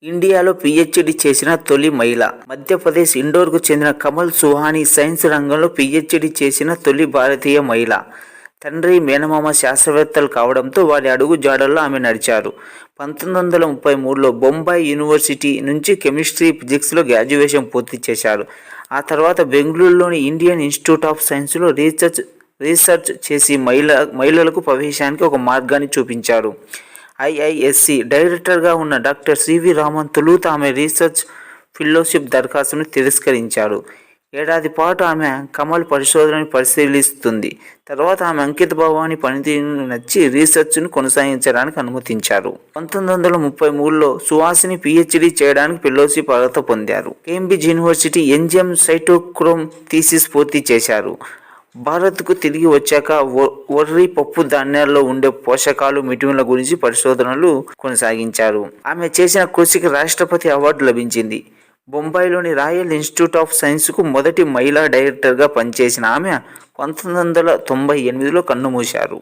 ఇండియాలో పీహెచ్డీ చేసిన తొలి మహిళ. మధ్యప్రదేశ్ ఇండోర్కు చెందిన కమల్ సుహానీ సైన్స్ రంగంలో పీహెచ్డీ చేసిన తొలి భారతీయ మహిళ. తండ్రి, మేనమామ శాస్త్రవేత్తలు కావడంతో వారి అడుగు జాడల్లో ఆమె నడిచారు. 1933లో బొంబాయి యూనివర్సిటీ నుంచి కెమిస్ట్రీ, ఫిజిక్స్లో గ్రాడ్యుయేషన్ పూర్తి చేశారు. ఆ తర్వాత బెంగళూరులోని ఇండియన్ ఇన్స్టిట్యూట్ ఆఫ్ సైన్స్లో రీసెర్చ్ చేసి మహిళలకు ప్రవేశానికి ఒక మార్గాన్ని చూపించారు. ఐఐఎస్సి డైరెక్టర్గా ఉన్న డాక్టర్ సివి రామన్ తొలుత ఆమె రీసెర్చ్ ఫెలోషిప్ దరఖాస్తును తిరస్కరించారు. ఏడాది పాటు ఆమె కమల్ పరిశోధనని పరిశీలిస్తుంది. తర్వాత ఆమె అంకితభావాన్ని, పనితీరును నచ్చి రీసెర్చ్ను కొనసాగించడానికి అనుమతించారు. 1933లో సుహాసిని పీహెచ్డీ చేయడానికి ఫెలోషిప్ అర్హత పొందారు. Cambridge university enzyme cytochrome thesis పూర్తి చేశారు. భారత్కు తిరిగి వచ్చాక వర్రి పప్పు ధాన్యాల్లో ఉండే పోషకాలు, విటమిన్ల గురించి పరిశోధనలు కొనసాగించారు. ఆమె చేసిన కృషికి రాష్ట్రపతి అవార్డు లభించింది. బొంబాయిలోని రాయల్ ఇన్స్టిట్యూట్ ఆఫ్ సైన్స్కు మొదటి మహిళా డైరెక్టర్గా పనిచేసిన ఆమె 1998లో కన్నుమూశారు.